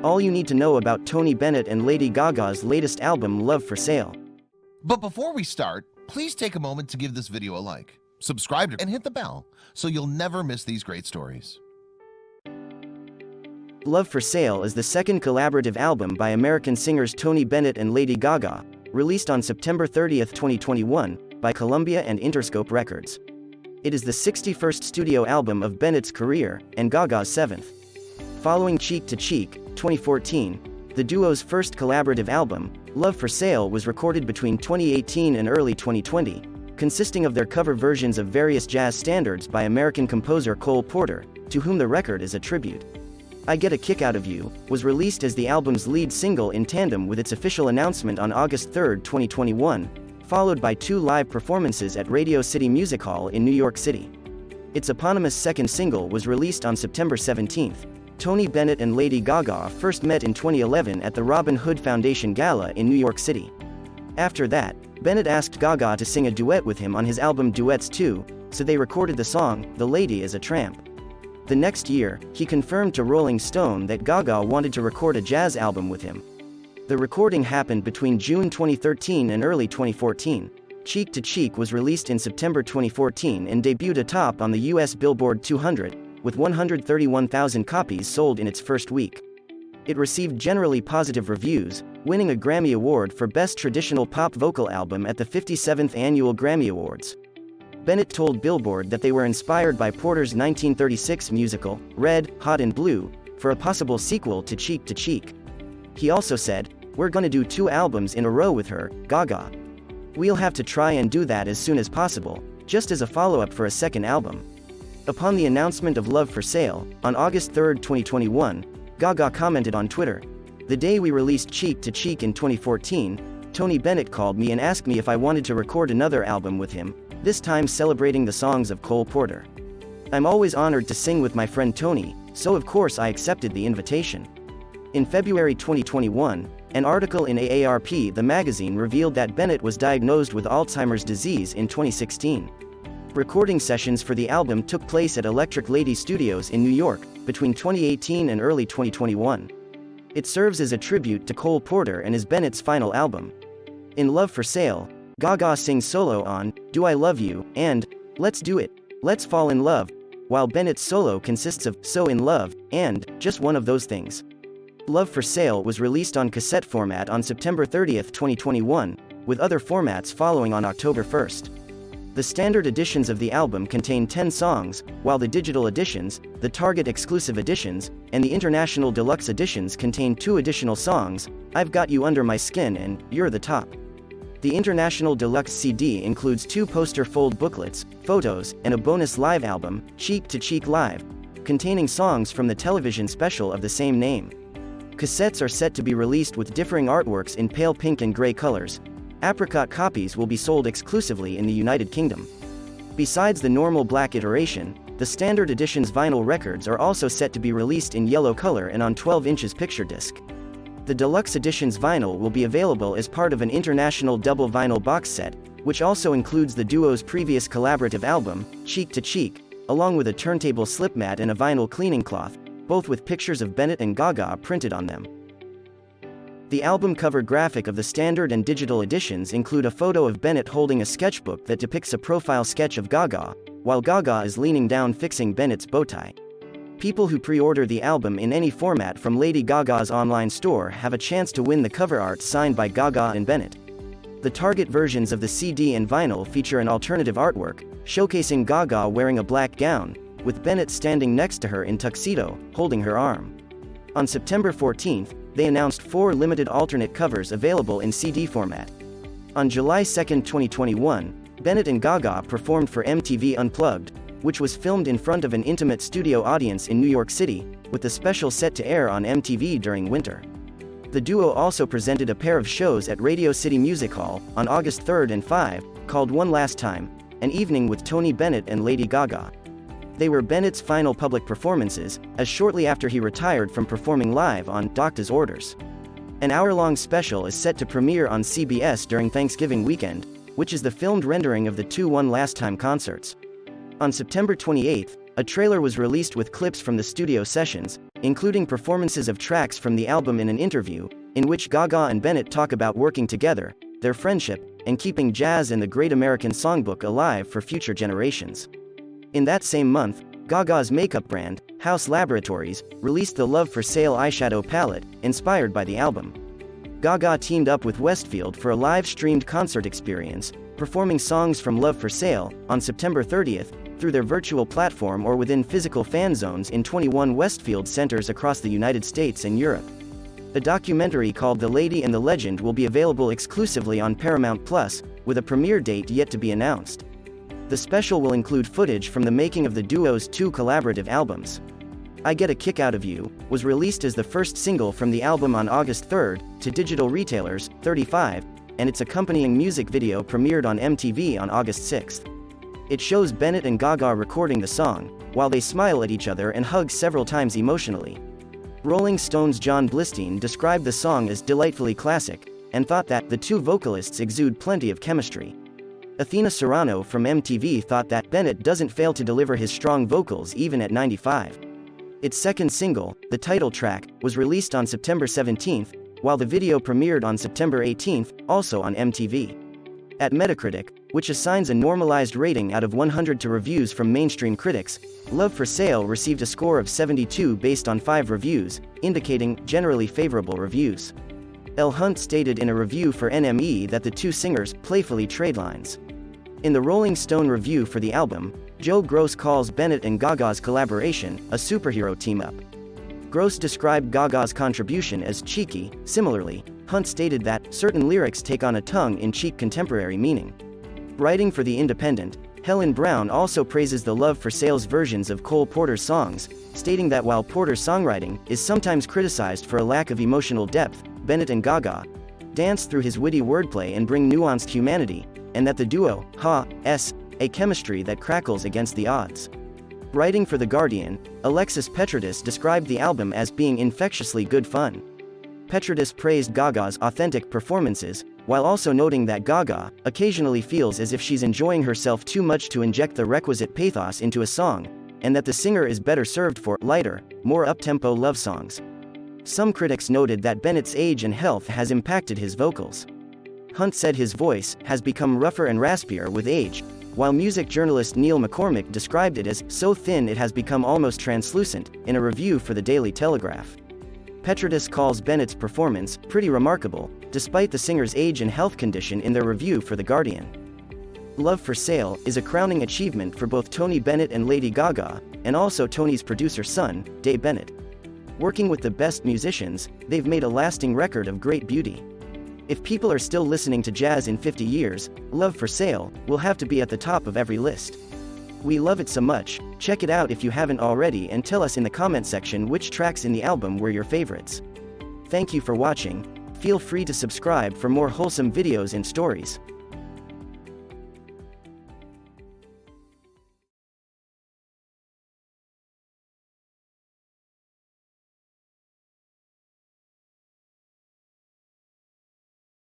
All you need to know about Tony Bennett and Lady Gaga's latest album, Love for Sale. But before we start, please take a moment to give this video a like, subscribe, and hit the bell so you'll never miss these great stories. Love for Sale is the second collaborative album by American singers Tony Bennett and Lady Gaga, released on September 30, 2021, by Columbia and Interscope Records. It is the 61st studio album of Bennett's career, and Gaga's 7th. Following Cheek to Cheek, 2014, the duo's first collaborative album, Love for Sale, was recorded between 2018 and early 2020, consisting of their cover versions of various jazz standards by American composer Cole Porter, to whom the record is a tribute. I Get a Kick Out of You was released as the album's lead single in tandem with its official announcement on August 3, 2021, followed by 2 live performances at Radio City Music Hall in New York City. Its eponymous second single was released on September 17. Tony Bennett and Lady Gaga first met in 2011 at the Robin Hood Foundation Gala in New York City. After that, Bennett asked Gaga to sing a duet with him on his album Duets 2, so they recorded the song, The Lady is a Tramp. The next year, he confirmed to Rolling Stone that Gaga wanted to record a jazz album with him. The recording happened between June 2013 and early 2014. Cheek to Cheek was released in September 2014 and debuted atop on the US Billboard 200, with 131,000 copies sold in its first week. It received generally positive reviews, winning a Grammy Award for Best Traditional Pop Vocal Album at the 57th Annual Grammy Awards. Bennett told Billboard that they were inspired by Porter's 1936 musical, Red, Hot and Blue, for a possible sequel to Cheek to Cheek. He also said, "We're gonna do 2 albums in a row with her, Gaga. We'll have to try and do that as soon as possible, just as a follow-up for a second album." Upon the announcement of Love for Sale, on August 3, 2021, Gaga commented on Twitter, "The day we released Cheek to Cheek in 2014, Tony Bennett called me and asked me if I wanted to record another album with him, this time celebrating the songs of Cole Porter. I'm always honored to sing with my friend Tony, so of course I accepted the invitation." In February 2021, an article in AARP the magazine revealed that Bennett was diagnosed with Alzheimer's disease in 2016. Recording sessions for the album took place at Electric Lady Studios in New York, between 2018 and early 2021. It serves as a tribute to Cole Porter and is Bennett's final album. In Love for Sale, Gaga sings solo on Do I Love You and Let's Do It, Let's Fall in Love, while Bennett's solo consists of So in Love and Just One of Those Things. Love for Sale was released on cassette format on September 30, 2021, with other formats following on October 1. The standard editions of the album contain 10 songs, while the digital editions, the Target exclusive editions, and the international deluxe editions contain 2 additional songs, I've Got You Under My Skin and You're the Top. The international deluxe CD includes 2 poster fold booklets, photos, and a bonus live album, Cheek to Cheek Live, containing songs from the television special of the same name. Cassettes are set to be released with differing artworks in pale pink and gray colors. Apricot copies will be sold exclusively in the United Kingdom. Besides the normal black iteration, the standard edition's vinyl records are also set to be released in yellow color and on 12 inches picture disc. The deluxe edition's vinyl will be available as part of an international double vinyl box set, which also includes the duo's previous collaborative album, Cheek to Cheek, along with a turntable slipmat and a vinyl cleaning cloth, both with pictures of Bennett and Gaga printed on them. The album cover graphic of the standard and digital editions include a photo of Bennett holding a sketchbook that depicts a profile sketch of Gaga, while Gaga is leaning down fixing Bennett's bow tie. People who pre-order the album in any format from Lady Gaga's online store have a chance to win the cover art signed by Gaga and Bennett. The Target versions of the CD and vinyl feature an alternative artwork, showcasing Gaga wearing a black gown, with Bennett standing next to her in tuxedo, holding her arm. On September 14, they announced 4 limited alternate covers available in CD format. On July 2, 2021, Bennett and Gaga performed for MTV Unplugged, which was filmed in front of an intimate studio audience in New York City, with the special set to air on MTV during winter. The duo also presented a pair of shows at Radio City Music Hall on August 3 and 5, called One Last Time, an evening with Tony Bennett and Lady Gaga. They were Bennett's final public performances, as shortly after he retired from performing live on Doctor's Orders. An hour-long special is set to premiere on CBS during Thanksgiving weekend, which is the filmed rendering of the 2 One Last Time concerts. On September 28, a trailer was released with clips from the studio sessions, including performances of tracks from the album in an interview, in which Gaga and Bennett talk about working together, their friendship, and keeping jazz and the Great American Songbook alive for future generations. In that same month, Gaga's makeup brand, House Laboratories, released the Love for Sale eyeshadow palette, inspired by the album. Gaga teamed up with Westfield for a live-streamed concert experience, performing songs from Love for Sale on September 30th, through their virtual platform or within physical fan zones in 21 Westfield centers across the United States and Europe. A documentary called The Lady and the Legend will be available exclusively on Paramount+, with a premiere date yet to be announced. The special will include footage from the making of the duo's 2 collaborative albums. I Get a Kick Out of You was released as the first single from the album on August 3rd to digital retailers, 35, and its accompanying music video premiered on MTV on August 6th. It shows Bennett and Gaga recording the song, while they smile at each other and hug several times emotionally. Rolling Stone's John Blistein described the song as delightfully classic, and thought that the 2 vocalists exude plenty of chemistry. Athena Serrano from MTV thought that Bennett doesn't fail to deliver his strong vocals even at 95. Its second single, the title track, was released on September 17th, while the video premiered on September 18th, also on MTV. At Metacritic, which assigns a normalized rating out of 100 to reviews from mainstream critics, Love for Sale received a score of 72 based on 5 reviews, indicating generally favorable reviews. Elle Hunt stated in a review for NME that the 2 singers playfully trade lines. In the Rolling Stone review for the album, Joe Gross calls Bennett and Gaga's collaboration a superhero team-up. Gross described Gaga's contribution as cheeky. Similarly, Hunt stated that certain lyrics take on a tongue-in-cheek contemporary meaning. Writing for The Independent, Helen Brown also praises the Love for Sale's versions of Cole Porter's songs, stating that while Porter's songwriting is sometimes criticized for a lack of emotional depth, Bennett and Gaga dance through his witty wordplay and bring nuanced humanity, and that the duo has a chemistry that crackles against the odds. Writing for The Guardian, Alexis Petridis described the album as being infectiously good fun. Petridis praised Gaga's authentic performances, while also noting that Gaga occasionally feels as if she's enjoying herself too much to inject the requisite pathos into a song, and that the singer is better served for lighter, more up-tempo love songs. Some critics noted that Bennett's age and health has impacted his vocals. Hunt said his voice has become rougher and raspier with age, while music journalist Neil McCormick described it as so thin it has become almost translucent, in a review for the Daily Telegraph. Petridis calls Bennett's performance pretty remarkable, despite the singer's age and health condition in their review for The Guardian. Love for Sale is a crowning achievement for both Tony Bennett and Lady Gaga, and also Tony's producer's son, Dave Bennett. Working with the best musicians, they've made a lasting record of great beauty. If people are still listening to jazz in 50 years, Love for Sale will have to be at the top of every list. We love it so much. Check it out if you haven't already and tell us in the comment section which tracks in the album were your favorites. Thank you for watching. Feel free to subscribe for more wholesome videos and stories.